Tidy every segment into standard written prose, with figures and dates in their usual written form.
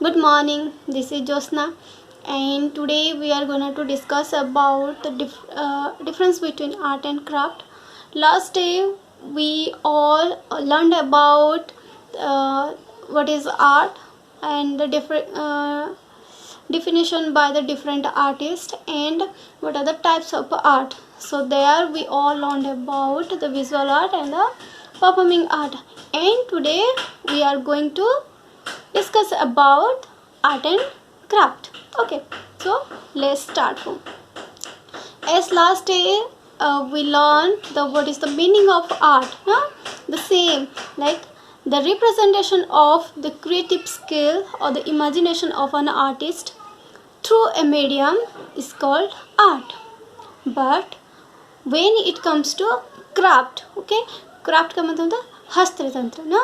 Good morning, this is Josna, and today we are going to discuss about the difference between art and craft. Last day we all learned about what is art and the different definition by the different artists and what are the types of art. So there we all learned about the visual art and the performing art, and today we are going to discuss about art and craft. Okay, so let's start from as last day we learned the what is the meaning of art, the same like the representation of the creative skill or the imagination of an artist through a medium is called art. But when it comes to craft, okay, craft का मतलब होता है हस्ततंत्र ना,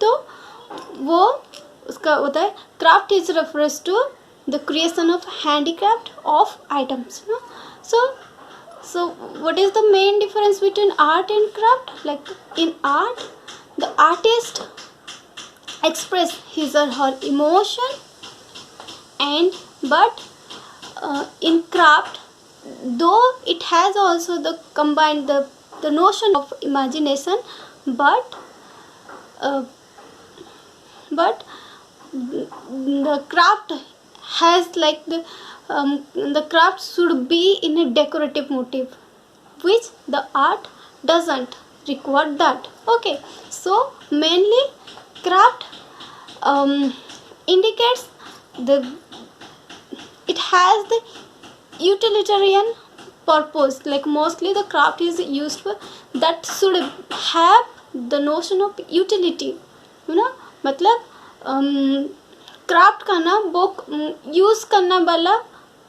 तो वो उसका होता है craft is reference to the creation of handicraft of items. So what is the main difference between art and craft? Like in art, the artist express his or her emotion, and but in craft, though it has also the combined the notion of imagination, but the craft has like the craft should be in a decorative motive, which the art doesn't require that. Okay, so mainly craft indicates the it has the utilitarian purpose, like mostly the craft is used for that should have the notion of utility, you know. मतलब craft का ना वो use करना वाला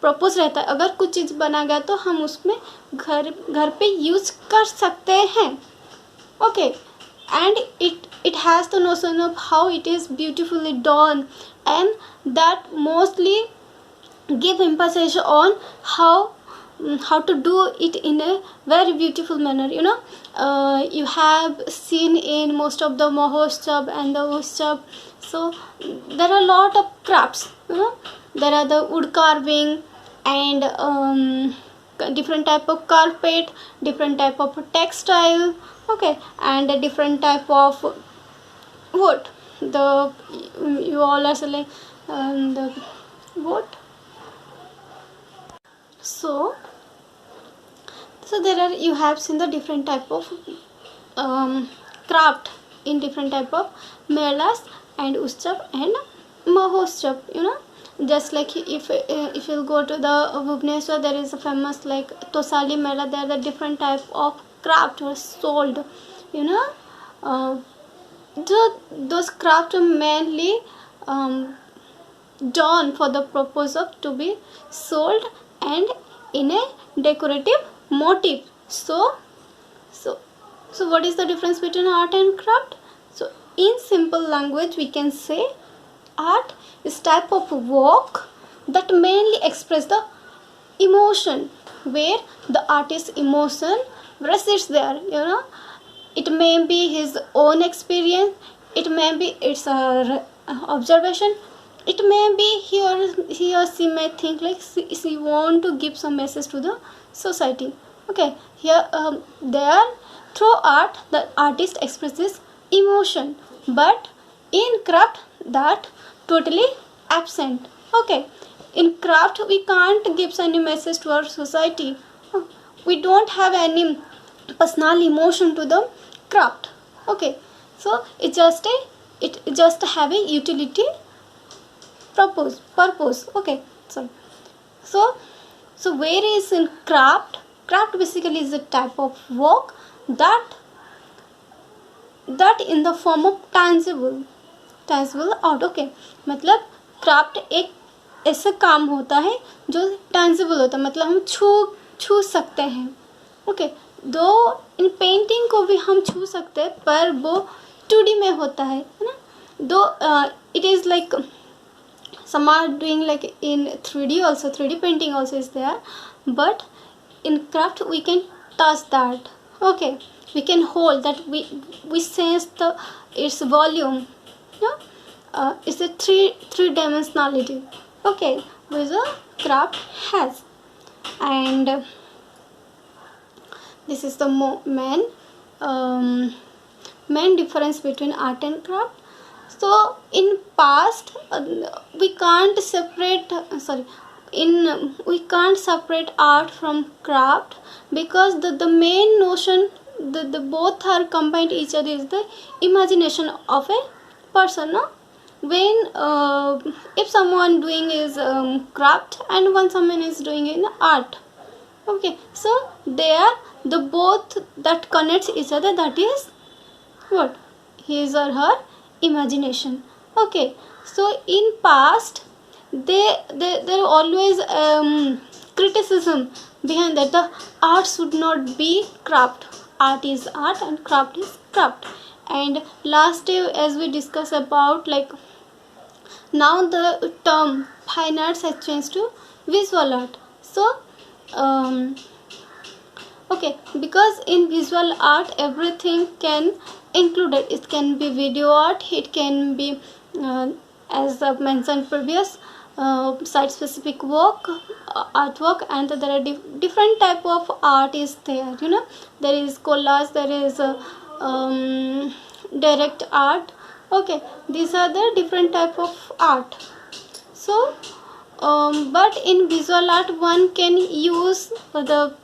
purpose रहता है. अगर कुछ चीज़ बना गया तो हम उसमें घर पे यूज़ कर सकते हैं. Okay, and it has the notion of how it is beautifully done, and that mostly give emphasis on how to do it in a very beautiful manner, you know. You have seen in most of the Mahotsav and the Utsav, so there are a lot of crafts, you know. There are the wood carving and different type of carpet, different type of textile, okay, and a different type of wood. The you all are like the wood. So there are, you have seen the different type of craft in different type of melas and Utsav and Mahotsav, you know. Just like if you go to the Bhubaneswar, there is a famous like Tosali Mela. There are the different type of craft were sold, you know. Those craft are mainly done for the purpose of to be sold and in a decorative motive. So what is the difference between art and craft? So in simple language we can say art is type of work that mainly express the emotion, where the artist's emotion resides there, you know. It may be his own experience, it may be its observation, it may be he or she may think like she want to give some message to the society. Okay, here there through art the artist expresses emotion, but in craft that totally absent. Okay, in craft we can't give any message to our society. We don't have any personal emotion to the craft. Okay, so it just have a utility purpose. Okay, so where is in craft basically is a type of work that in the form of tangible art. Okay, मतलब craft एक ऐसा काम होता है जो tangible होता है, मतलब हम छू सकते हैं. ओके, दो इन पेंटिंग को भी हम छू सकते हैं पर वो 2D में होता है ना. दो it is like some are doing like in 3D also, 3D painting also is there, but in craft we can touch that. Okay, we can hold that, we sense the its volume, yeah? it's a three dimensionality, okay, which a craft has. And this is the main difference between art and craft. So in past we can't separate we can't separate art from craft, because the main notion, the both are combined each other, is the imagination of a person, no? When if someone doing is craft, and when someone is doing in art, okay, so they are the both that connects each other, that is what, his or her imagination. Okay, so in past there always criticism behind that the art should not be craft. Art is art and craft is craft. And last day, as we discussed about, like, now the term fine arts has changed to visual art. So okay, because in visual art everything can included. It can be video art, it can be as I've mentioned previous, site specific work, artwork, and there are different type of art is there, you know. There is collage, there is direct art. Okay, these are the different type of art. So but in visual art one can use the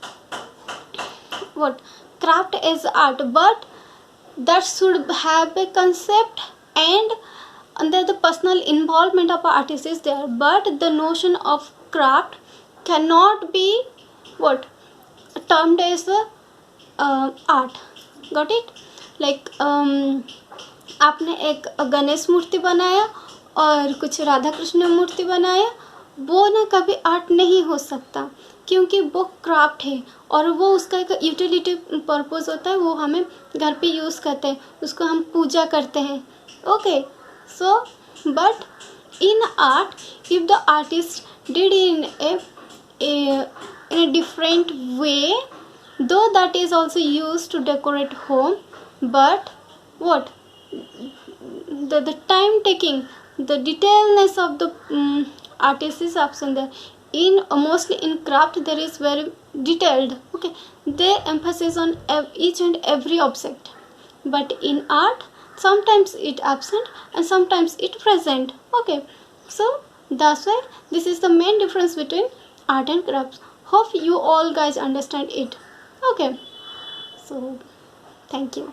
what, craft as art, but that should have a concept, and under the personal involvement of artist is there. But the notion of craft cannot be what, termed as art. Got it? Like आपने एक गणेश मूर्ति बनाया और कुछ राधा कृष्ण मूर्ति बनाया, वो ना कभी art नहीं हो सकता, क्योंकि वो क्राफ्ट है और वो उसका एक यूटिलिटी पर्पस होता है, वो हमें घर पे यूज़ करते हैं, उसको हम पूजा करते हैं. Okay, so but in art if the artist did in a different way, though that is also used to decorate home, but what, the time taking, the detailness of the artist is absent there. In mostly in craft there is very detailed, okay, they emphasis on each and every object, but in art sometimes it absent and sometimes it present. Okay, so that's why this is the main difference between art and crafts. Hope you all guys understand it. Okay, so thank you.